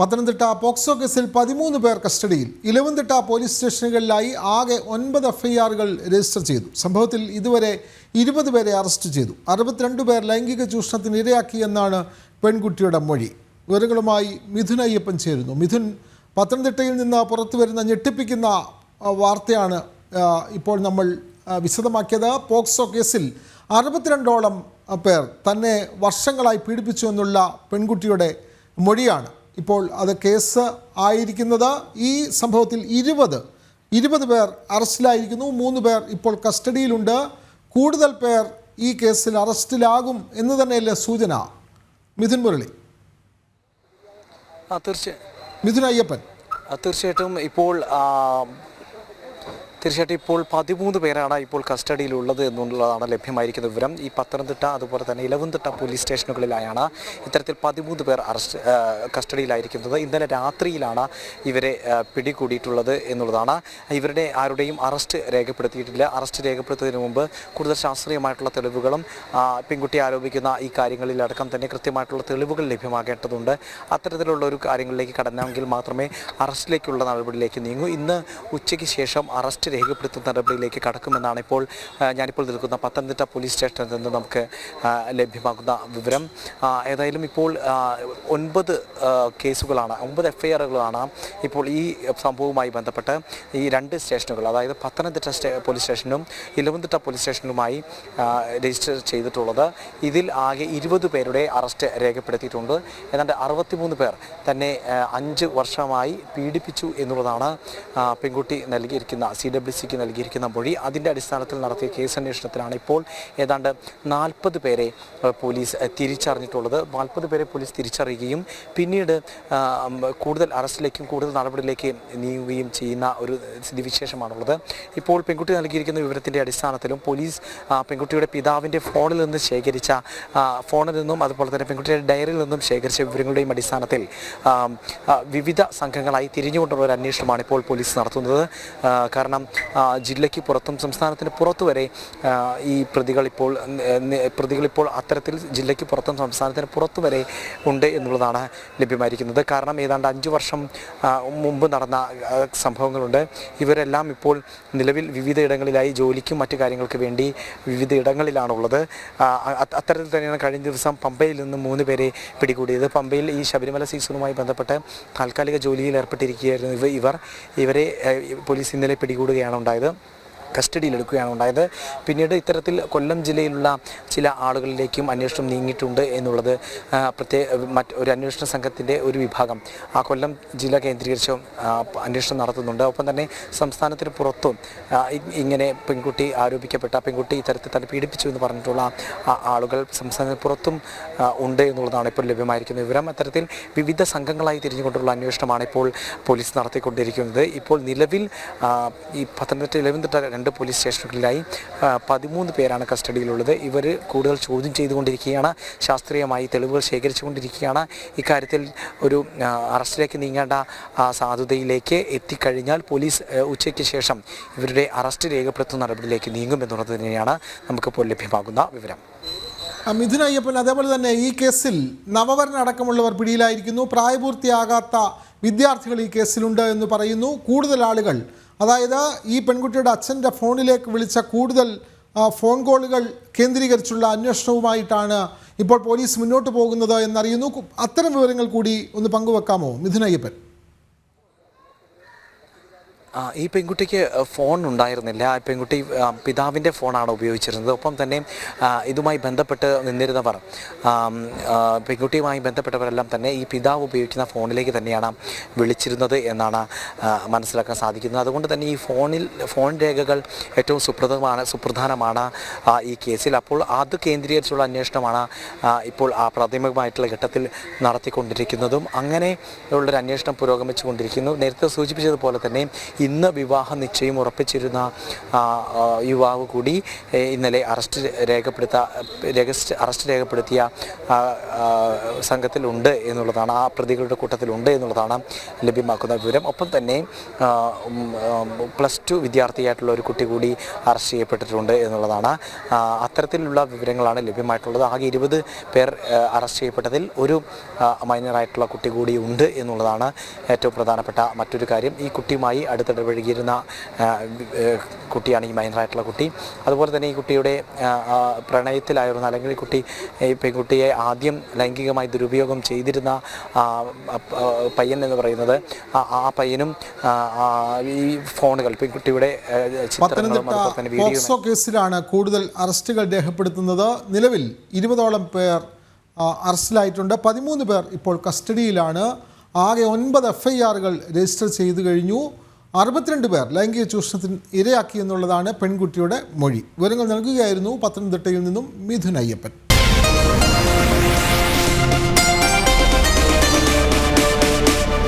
Pathanamthitta POCSO കേസിൽ 13 പേർ കസ്റ്റഡിയിൽ. ഇലവുംതിട്ട പോലീസ് സ്റ്റേഷനുകളിലായി ആകെ 9 എഫ്ഐആറുകൾ രജിസ്റ്റർ ചെയ്തു. സംഭവത്തിൽ ഇതുവരെ 20 പേരെ അറസ്റ്റ് ചെയ്തു. 62 പേർ ലൈംഗിക ചൂഷണത്തിന് ഇരയാക്കിയെന്നാണ് പെൺകുട്ടിയുടെ മൊഴി. വിവരങ്ങളുമായി മിഥുൻ അയ്യപ്പൻ ചേരുന്നു. മിഥുൻ, പത്തനംതിട്ടയിൽ നിന്ന് പുറത്തു വരുന്ന ഞെട്ടിപ്പിക്കുന്ന വാർത്തയാണ് ഇപ്പോൾ നമ്മൾ വിശദമാക്കിയത്. പോക്സോ കേസിൽ 62ഓളം പേർ തന്നെ വർഷങ്ങളായി പീഡിപ്പിച്ചു എന്നുള്ള പെൺകുട്ടിയുടെ മൊഴിയാണ് ഇപ്പോൾ അത് കേസ് ആയിരിക്കുന്നത്. ഈ സംഭവത്തിൽ 20 പേർ അറസ്റ്റിലായിരിക്കുന്നു. 3 പേർ ഇപ്പോൾ കസ്റ്റഡിയിലുണ്ട്. കൂടുതൽ പേർ ഈ കേസിൽ അറസ്റ്റിലാകും എന്ന് തന്നെയല്ലേ സൂചന? മിഥുൻ മുരളി. മിഥുൻ അയ്യപ്പൻ. തീർച്ചയായിട്ടും ഇപ്പോൾ 13 പേരാണ് ഇപ്പോൾ കസ്റ്റഡിയിലുള്ളത് എന്നുള്ളതാണ് ലഭ്യമായിരിക്കുന്ന വിവരം. ഈ പത്തനംതിട്ട അതുപോലെ തന്നെ ഇലവുംതിട്ട പോലീസ് സ്റ്റേഷനുകളിലായാണ് ഇത്തരത്തിൽ 13 പേർ കസ്റ്റഡിയിലായിരിക്കുന്നത്. ഇന്നലെ രാത്രിയിലാണ് ഇവരെ പിടികൂടിയിട്ടുള്ളത് എന്നുള്ളതാണ്. ഇവരുടെ ആരുടെയും അറസ്റ്റ് രേഖപ്പെടുത്തിയിട്ടില്ല. അറസ്റ്റ് രേഖപ്പെടുത്തുന്നതിന് മുമ്പ് കൂടുതൽ ശാസ്ത്രീയമായിട്ടുള്ള തെളിവുകളും പെൺകുട്ടി ആരോപിക്കുന്ന ഈ കാര്യങ്ങളിലടക്കം തന്നെ കൃത്യമായിട്ടുള്ള തെളിവുകൾ ലഭ്യമാകേണ്ടതുണ്ട്. അത്തരത്തിലുള്ള ഒരു കാര്യങ്ങളിലേക്ക് കടന്നെങ്കിൽ മാത്രമേ അറസ്റ്റിലേക്കുള്ള നടപടിയിലേക്ക് നീങ്ങൂ. ഇന്ന് ഉച്ചയ്ക്ക് ശേഷം അറസ്റ്റ് രേഖപ്പെടുത്തുന്ന നടപടിയിലേക്ക് കടക്കുമെന്നാണ് ഇപ്പോൾ ഞാനിപ്പോൾ നിൽക്കുന്ന പത്തനംതിട്ട പോലീസ് സ്റ്റേഷനിൽ നിന്ന് നമുക്ക് ലഭ്യമാകുന്ന വിവരം. ഏതായാലും ഇപ്പോൾ 9 കേസുകളാണ്, 9 എഫ്ഐആറുകളാണ് ഇപ്പോൾ ഈ സംഭവവുമായി ബന്ധപ്പെട്ട് ഈ 2 സ്റ്റേഷനുകൾ, അതായത് പത്തനംതിട്ട പോലീസ് സ്റ്റേഷനും ഇലവുംതിട്ട പോലീസ് സ്റ്റേഷനുമായി രജിസ്റ്റർ ചെയ്തിട്ടുള്ളത്. ഇതിൽ ആകെ 20 പേരുടെ അറസ്റ്റ് രേഖപ്പെടുത്തിയിട്ടുണ്ട്. ഏതാണ്ട് 63 പേർ തന്നെ 5 വർഷമായി പീഡിപ്പിച്ചു എന്നുള്ളതാണ് പെൺകുട്ടി നൽകിയിരിക്കുന്ന CWCക്ക് നൽകിയിരിക്കുന്ന മൊഴി. അതിൻ്റെ അടിസ്ഥാനത്തിൽ നടത്തിയ കേസന്വേഷണത്തിലാണ് ഇപ്പോൾ ഏതാണ്ട് 40 പേരെ പോലീസ് തിരിച്ചറിഞ്ഞിട്ടുള്ളത്. 40 പേരെ പോലീസ് തിരിച്ചറിയുകയും പിന്നീട് കൂടുതൽ അറസ്റ്റിലേക്കും കൂടുതൽ നടപടിയിലേക്ക് നീങ്ങുകയും ചെയ്യുന്ന ഒരു സ്ഥിതിവിശേഷമാണുള്ളത്. ഇപ്പോൾ പെൺകുട്ടി നൽകിയിരിക്കുന്ന വിവരത്തിൻ്റെ അടിസ്ഥാനത്തിലും പോലീസ് പെൺകുട്ടിയുടെ പിതാവിൻ്റെ ഫോണിൽ നിന്ന് ശേഖരിച്ച ഫോണിൽ നിന്നും അതുപോലെ തന്നെ പെൺകുട്ടിയുടെ ഡയറിയിൽ നിന്നും ശേഖരിച്ച വിവരങ്ങളുടെയും അടിസ്ഥാനത്തിൽ വിവിധ സംഘങ്ങളായി തിരിഞ്ഞുകൊണ്ടുള്ള ഒരു അന്വേഷണമാണ് ഇപ്പോൾ പോലീസ് നടത്തുന്നത്. കാരണം ജില്ലയ്ക്ക് പുറത്തും സംസ്ഥാനത്തിന് പുറത്തു വരെ ഈ പ്രതികളിപ്പോൾ അത്തരത്തിൽ ജില്ലയ്ക്ക് പുറത്തും സംസ്ഥാനത്തിന് പുറത്തു വരെ ഉണ്ട് എന്നുള്ളതാണ് ലഭ്യമായിരിക്കുന്നത്. കാരണം ഏതാണ്ട് 5 വർഷം മുമ്പ് നടന്ന സംഭവങ്ങളുണ്ട്. ഇവരെല്ലാം ഇപ്പോൾ നിലവിൽ വിവിധ ഇടങ്ങളിലായി ജോലിക്കും മറ്റു കാര്യങ്ങൾക്ക് വേണ്ടി വിവിധ ഇടങ്ങളിലാണുള്ളത്. അത്തരത്തിൽ തന്നെയാണ് കഴിഞ്ഞ ദിവസം പമ്പയിൽ നിന്ന് 3 പേരെ പിടികൂടിയത്. പമ്പയിൽ ഈ ശബരിമല സീസണുമായി ബന്ധപ്പെട്ട് താൽക്കാലിക ജോലിയിൽ ഏർപ്പെട്ടിരിക്കുകയായിരുന്നു ഇവരെ പോലീസ് ഇന്നലെ പിടികൂടുകയാണ് ഉണ്ടായത്, കസ്റ്റഡിയിലെടുക്കുകയാണ് ഉണ്ടായത്. പിന്നീട് ഇത്തരത്തിൽ കൊല്ലം ജില്ലയിലുള്ള ചില ആളുകളിലേക്കും അന്വേഷണം നീങ്ങിയിട്ടുണ്ട് എന്നുള്ളത് ഒരു അന്വേഷണ സംഘത്തിൻ്റെ ഒരു വിഭാഗം കൊല്ലം ജില്ല കേന്ദ്രീകരിച്ച് അന്വേഷണം നടത്തുന്നുണ്ട്. ഒപ്പം തന്നെ സംസ്ഥാനത്തിന് പുറത്തും ഇങ്ങനെ പെൺകുട്ടി ഇത്തരത്തിൽ തന്നെ പീഡിപ്പിച്ചു എന്ന് പറഞ്ഞിട്ടുള്ള ആളുകൾ സംസ്ഥാനത്തിന് പുറത്തും ഉണ്ട് എന്നുള്ളതാണ് ഇപ്പോൾ ലഭ്യമായിരിക്കുന്ന വിവരം. അത്തരത്തിൽ വിവിധ സംഘങ്ങളായി തിരിഞ്ഞുകൊണ്ടുള്ള അന്വേഷണമാണ് ഇപ്പോൾ പോലീസ് നടത്തിക്കൊണ്ടിരിക്കുന്നത്. ഇപ്പോൾ നിലവിൽ ഈ പത്തനംതിട്ട ഇലവുംതിട്ട 2 പോലീസ് സ്റ്റേഷനുകളിലായി 13 പേരാണ് കസ്റ്റഡിയിലുള്ളത്. ഇവർ കൂടുതൽ ചോദ്യം ചെയ്തുകൊണ്ടിരിക്കുകയാണ്, ശാസ്ത്രീയമായി തെളിവുകൾ ശേഖരിച്ചുകൊണ്ടിരിക്കുകയാണ്. ഇക്കാര്യത്തിൽ ഒരു അറസ്റ്റിലേക്ക് നീങ്ങേണ്ട സാധ്യതയിലേക്ക് എത്തിക്കഴിഞ്ഞാൽ പോലീസ് ഉച്ചയ്ക്ക് ശേഷം ഇവരുടെ അറസ്റ്റ് രേഖപ്പെടുത്തുന്ന നടപടിയിലേക്ക് നീങ്ങുമെന്നുള്ളത് തന്നെയാണ് നമുക്കിപ്പോൾ ലഭ്യമാകുന്ന വിവരം. മിഥുൻ അയ്യപ്പൻ, അതേപോലെ തന്നെ ഈ കേസിൽ നവവരൻ അടക്കമുള്ളവർ പിടിയിലായിരിക്കുന്നു. പ്രായപൂർത്തിയാകാത്ത വിദ്യാർത്ഥികൾ ഈ കേസിലുണ്ട് എന്ന് പറയുന്നു. കൂടുതൽ ആളുകൾ, അതായത് ഈ പെൺകുട്ടിയുടെ അച്ഛൻ്റെ ഫോണിലേക്ക് വിളിച്ച കൂടുതൽ ഫോൺ കോളുകൾ കേന്ദ്രീകരിച്ചുള്ള അന്വേഷണവുമായിട്ടാണ് ഇപ്പോൾ പോലീസ് മുന്നോട്ട് പോകുന്നത് എന്നറിയുന്നു. അത്തരം വിവരങ്ങൾ കൂടി ഒന്ന് പങ്കുവെക്കാമോ മിഥുൻ അയ്യപ്പൻ? ഈ പെൺകുട്ടിക്ക് ഫോൺ ഉണ്ടായിരുന്നില്ല. പെൺകുട്ടി പിതാവിൻ്റെ ഫോണാണ് ഉപയോഗിച്ചിരുന്നത്. ഒപ്പം തന്നെ ഇതുമായി ബന്ധപ്പെട്ട് നിന്നിരുന്നവർ, പെൺകുട്ടിയുമായി ബന്ധപ്പെട്ടവരെല്ലാം തന്നെ ഈ പിതാവ് ഉപയോഗിക്കുന്ന ഫോണിലേക്ക് തന്നെയാണ് വിളിച്ചിരുന്നത് എന്നാണ് മനസ്സിലാക്കാൻ സാധിക്കുന്നത്. അതുകൊണ്ട് തന്നെ ഈ ഫോൺ രേഖകൾ ഏറ്റവും സുപ്രധാനമാണ് ഈ കേസിൽ. അപ്പോൾ അത് കേന്ദ്രീകരിച്ചുള്ള അന്വേഷണമാണ് ഇപ്പോൾ പ്രാഥമികമായിട്ടുള്ള ഘട്ടത്തിൽ നടത്തിക്കൊണ്ടിരിക്കുന്നതും. അങ്ങനെ ഉള്ളൊരു അന്വേഷണം പുരോഗമിച്ചു കൊണ്ടിരിക്കുന്നു. നേരത്തെ സൂചിപ്പിച്ചതുപോലെ തന്നെ ഇന്ന് വിവാഹ നിശ്ചയം ഉറപ്പിച്ചിരുന്ന യുവാവ് കൂടി ഇന്നലെ അറസ്റ്റ് രേഖപ്പെടുത്തിയ സംഘത്തിലുണ്ട് എന്നുള്ളതാണ്, ആ പ്രതികളുടെ കൂട്ടത്തിലുണ്ട് എന്നുള്ളതാണ് ലഭ്യമാക്കുന്ന വിവരം. ഒപ്പം തന്നെ +2 വിദ്യാർത്ഥിയായിട്ടുള്ള ഒരു കുട്ടി കൂടി അറസ്റ്റ് ചെയ്യപ്പെട്ടിട്ടുണ്ട് എന്നുള്ളതാണ്. അത്തരത്തിലുള്ള വിവരങ്ങളാണ് ലഭ്യമായിട്ടുള്ളത്. ആകെ 20 പേർ അറസ്റ്റ് ചെയ്യപ്പെട്ടതിൽ ഒരു മൈനറായിട്ടുള്ള കുട്ടി കൂടി ഉണ്ട് എന്നുള്ളതാണ് ഏറ്റവും പ്രധാനപ്പെട്ട മറ്റൊരു കാര്യം. ഈ കുട്ടിയുമായി അടുത്തിടപഴകിയിരുന്ന കുട്ടിയാണ് ഈ മൈനറായിട്ടുള്ള കുട്ടി. അതുപോലെ തന്നെ ഈ കുട്ടിയുടെ പ്രണയത്തിലായിരുന്നു, അല്ലെങ്കിൽ ഈ പെൺകുട്ടിയെ ആദ്യം ലൈംഗികമായി ദുരുപയോഗം ചെയ്തിരുന്ന പയ്യൻ എന്ന് പറയുന്നത് ആ പയ്യനും ഈ ഫോണുകൾ, പെൺകുട്ടിയുടെ ചിത്രങ്ങളും അതുപോലെ തന്നെ പോക്സോ കേസിലാണ് കൂടുതൽ അറസ്റ്റുകൾ രേഖപ്പെടുത്തുന്നത്. നിലവിൽ 20ഓളം പേർ അറസ്റ്റിലായിട്ടുണ്ട്. 13 പേർ ഇപ്പോൾ കസ്റ്റഡിയിലാണ്. ആകെ 9 FIRകൾ രജിസ്റ്റർ ചെയ്തു കഴിഞ്ഞു. 62 പേർ ലൈംഗിക ചൂഷണത്തിന് ഇരയാക്കി എന്നുള്ളതാണ് പെൺകുട്ടിയുടെ മൊഴി. വിവരങ്ങൾ നൽകുകയായിരുന്നു പത്തനംതിട്ടയിൽ നിന്നും മിഥുൻ അയ്യപ്പൻ.